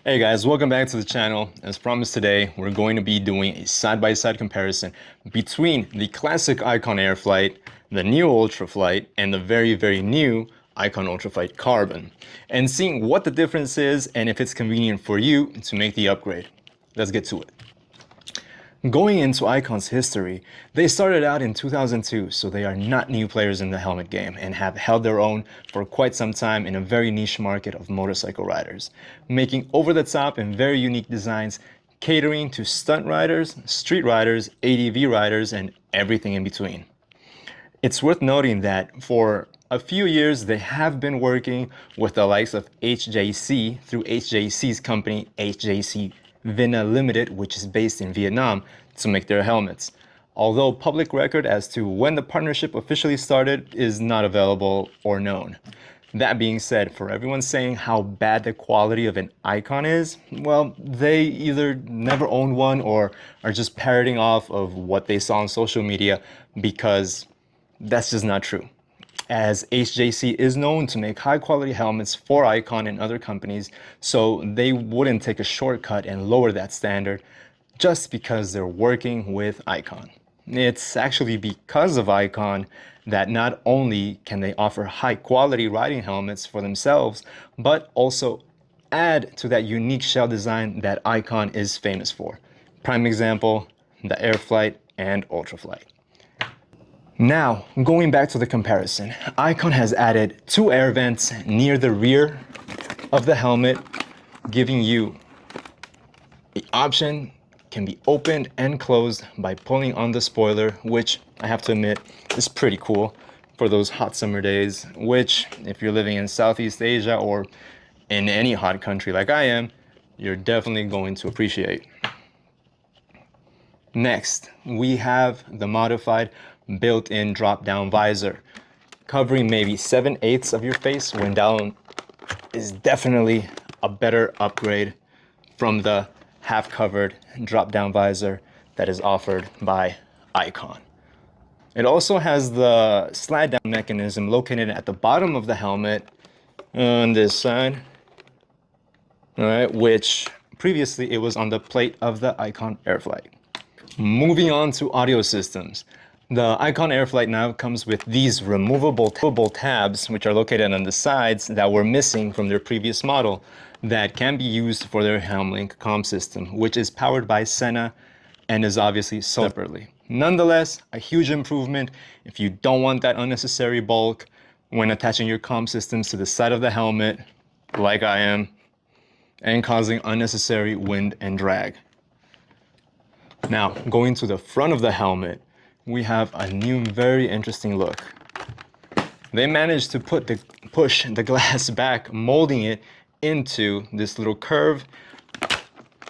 Hey guys, welcome back to the channel. As promised today, we're going to be doing a side-by-side comparison between the classic ICON Airflite, the new Ultraflite, and the very new ICON ULTRAFLITE CARBON, and seeing what the difference is and if it's convenient for you to make the upgrade. Let's get to it. Going into ICON's history, they started out in 2002, so they are not new players in the helmet game and have held their own for quite some time in a very niche market of motorcycle riders, making over-the-top and very unique designs catering to stunt riders, street riders, ADV riders, and everything in between. It's worth noting that for a few years they have been working with the likes of HJC through HJC's company HJC Vina Limited, which is based in Vietnam, to make their helmets. Although public record as to when the partnership officially started is not available or known. That being said, for everyone saying how bad the quality of an ICON is, well, they either never owned one or are just parroting off of what they saw on social media, because that's just not true. As HJC is known to make high quality helmets for ICON and other companies, so they wouldn't take a shortcut and lower that standard just because they're working with ICON. It's actually because of ICON that not only can they offer high quality riding helmets for themselves, but also add to that unique shell design that ICON is famous for. Prime example, the Airflite and Ultraflite. Now, going back to the comparison, ICON has added two air vents near the rear of the helmet, giving you the option can be opened and closed by pulling on the spoiler, which I have to admit is pretty cool for those hot summer days, which if you're living in Southeast Asia or in any hot country like I am, you're definitely going to appreciate. Next, we have the modified built-in drop-down visor, covering maybe 7/8 of your face when down is definitely a better upgrade from the half-covered drop-down visor that is offered by ICON. It also has the slide-down mechanism located at the bottom of the helmet on this side, all right, which previously it was on the plate of the ICON Airflite. Moving on to audio systems. The ICON Airflite now comes with these removable tabs, which are located on the sides that were missing from their previous model, that can be used for their HelmLink comm system, which is powered by Sena and is obviously sold separately. Nonetheless, a huge improvement if you don't want that unnecessary bulk when attaching your comm systems to the side of the helmet, like I am, and causing unnecessary wind and drag. Now, going to the front of the helmet, we have a new, very interesting look. They managed to push the glass back, molding it into this little curve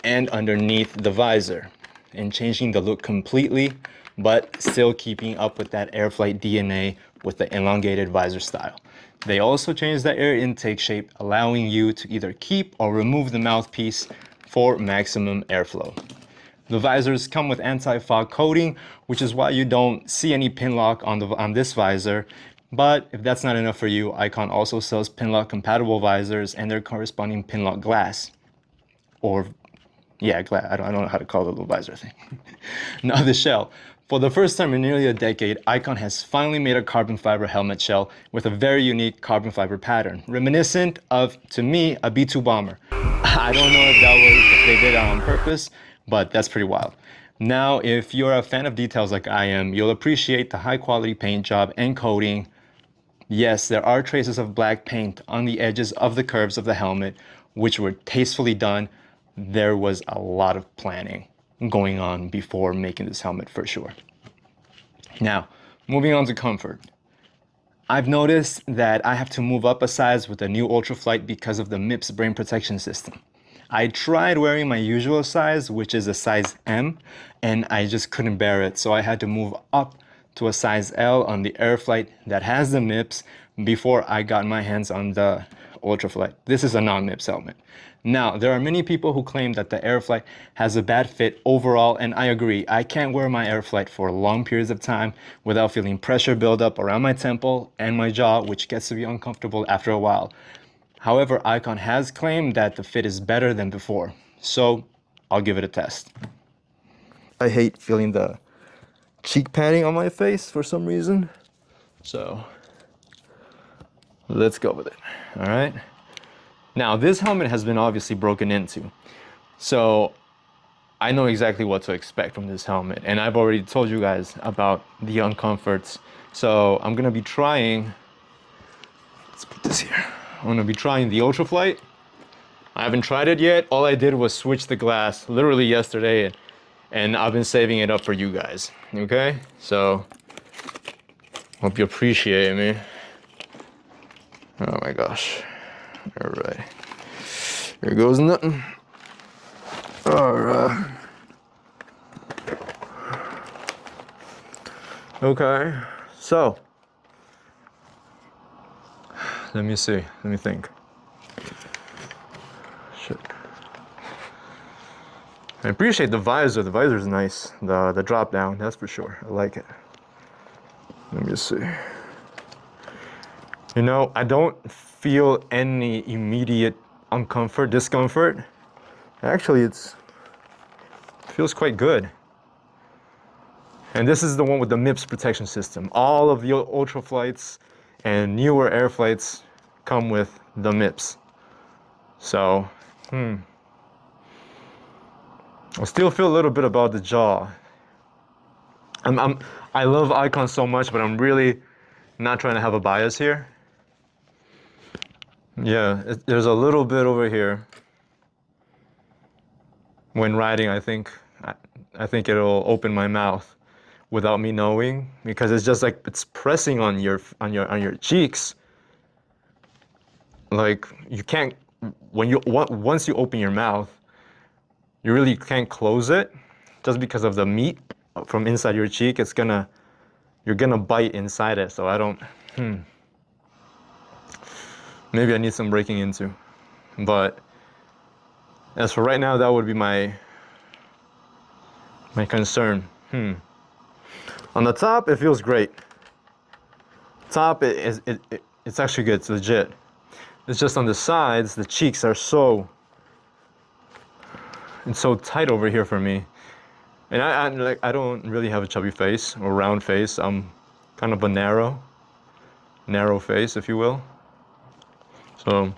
and underneath the visor, and changing the look completely, but still keeping up with that Airflite DNA with the elongated visor style. They also changed the air intake shape, allowing you to either keep or remove the mouthpiece for maximum airflow. The visors come with anti-fog coating, which is why you don't see any pin lock on this visor. But if that's not enough for you, ICON also sells pin lock compatible visors and their corresponding pin lock glass. Or, yeah, glass. I don't know how to call the little visor thing. Now the shell. For the first time in nearly a decade, ICON has finally made a carbon fiber helmet shell with a very unique carbon fiber pattern, reminiscent of, to me, a B-2 bomber. I don't know if they did it on purpose, but that's pretty wild. Now, if you're a fan of details like I am, you'll appreciate the high quality paint job and coating. Yes, there are traces of black paint on the edges of the curves of the helmet, which were tastefully done. There was a lot of planning going on before making this helmet for sure. Now, moving on to comfort. I've noticed that I have to move up a size with the new Ultraflite because of the MIPS brain protection system. I tried wearing my usual size, which is a size M, and I just couldn't bear it. So I had to move up to a size L on the Airflite that has the MIPS before I got my hands on the Ultraflite. This is a non-MIPS helmet. Now, there are many people who claim that the Airflite has a bad fit overall, and I agree. I can't wear my Airflite for long periods of time without feeling pressure build up around my temple and my jaw, which gets to be uncomfortable after a while. However, Icon has claimed that the fit is better than before, so I'll give it a test. I hate feeling the cheek padding on my face for some reason, so let's go with it. All right. Now, this helmet has been obviously broken into, so I know exactly what to expect from this helmet, and I've already told you guys about the uncomforts. So I'm gonna be trying, let's put this here. I'm gonna be trying the Ultraflite. I haven't tried it yet. All I did was switch the glass literally yesterday, and I've been saving it up for you guys, okay? So, hope you appreciate me. Oh my gosh. All right. Here goes nothing. All right. Okay, so let me see. Let me think. Shit. I appreciate the visor. The visor is nice. The drop down, that's for sure. I like it. Let me see. You know, I don't feel any immediate discomfort. Actually, it feels quite good. And this is the one with the MIPS protection system. All of the Ultraflites and newer Airflites come with the MIPS. So, I still feel a little bit about the jaw. I love Icon so much, but I'm really not trying to have a bias here. Yeah, there's a little bit over here. When riding, I think it'll open my mouth without me knowing, because it's just like it's pressing on your cheeks. Like you can't, once you open your mouth, you really can't close it, just because of the meat from inside your cheek. You're gonna bite inside it. So I don't. Maybe I need some breaking into, but as for right now, that would be my concern. On the top, it feels great. Top, it's actually good. It's legit. It's just on the sides, the cheeks are it's so tight over here for me. And I don't really have a chubby face or round face. I'm kind of a narrow face, if you will. So,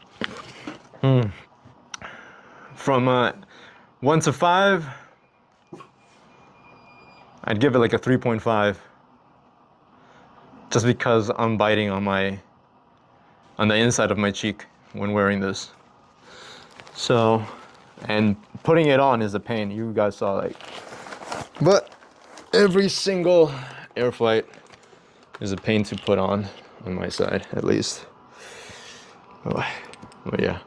from 1 to 5, I'd give it like a 3.5, just because I'm biting on the inside of my cheek when wearing this. So, and putting it on is a pain. You guys saw, but every single Airflite is a pain to put on my side, at least. Oh, but yeah.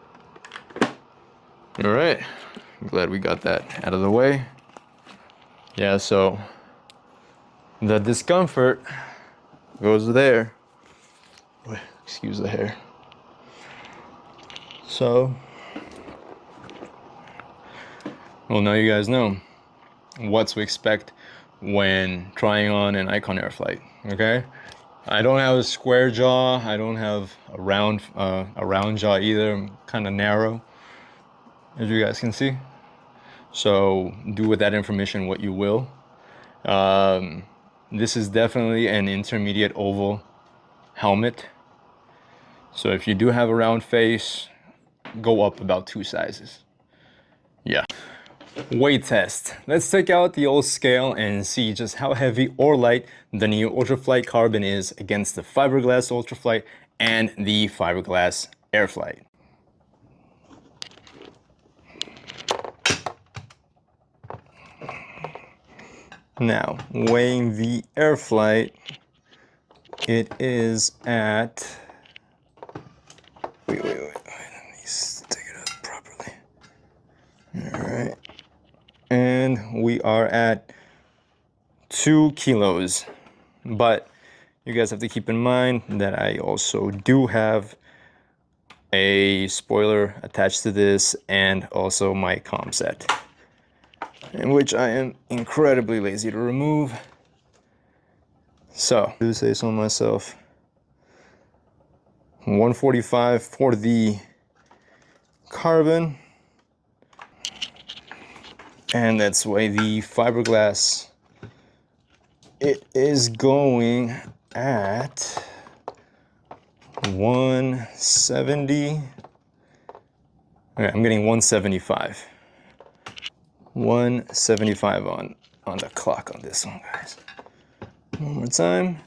All right, I'm glad we got that out of the way. Yeah, so the discomfort goes there. Excuse the hair. So, well, now you guys know what to expect when trying on an Icon Airflite, okay? I don't have a square jaw. I don't have a round jaw either. I'm kind of narrow, as you guys can see. So do with that information what you will. This is definitely an intermediate oval helmet. So if you do have a round face, go up about 2 sizes. Yeah. Weight test. Let's take out the old scale and see just how heavy or light the new Ultraflite Carbon is against the fiberglass Ultraflite and the fiberglass Airflite. Now, weighing the Airflite, it is at, wait, let me stick it up properly. All right. And we are at 2 kilos. But you guys have to keep in mind that I also do have a spoiler attached to this and also my comm set, in which I am incredibly lazy to remove. So, I do say so myself. 145 for the carbon. And that's why the fiberglass, it is going at 170. Okay, I'm getting 175. 175 on the clock on this one, guys. One more time.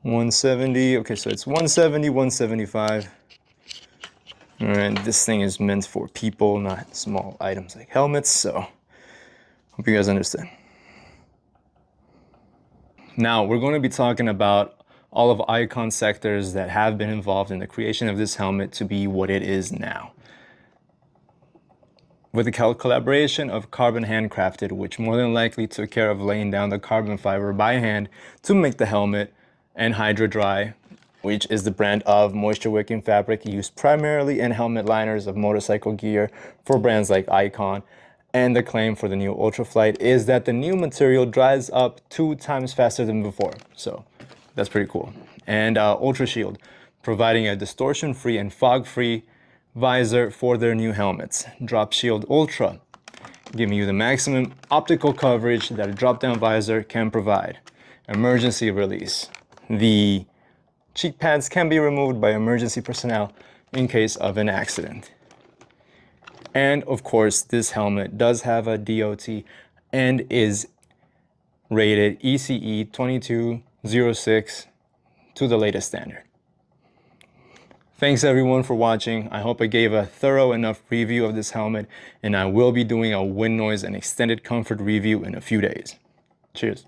170. Okay, so it's 170, 175. All right, this thing is meant for people, not small items like helmets, so hope you guys understand. Now, we're going to be talking about all of ICON sectors that have been involved in the creation of this helmet to be what it is now. With the collaboration of Carbon Handcrafted, which more than likely took care of laying down the carbon fiber by hand to make the helmet, and Hydro Dry, which is the brand of moisture-wicking fabric used primarily in helmet liners of motorcycle gear for brands like ICON. And the claim for the new Ultraflite is that the new material dries up 2 times faster than before. So that's pretty cool. And Ultra Shield, providing a distortion-free and fog-free visor for their new helmets. Drop Shield Ultra, giving you the maximum optical coverage that a drop-down visor can provide. Emergency release. The cheek pads can be removed by emergency personnel in case of an accident. And of course, this helmet does have a DOT and is rated ECE 2206 to the latest standard. Thanks everyone for watching. I hope I gave a thorough enough review of this helmet, and I will be doing a wind noise and extended comfort review in a few days. Cheers.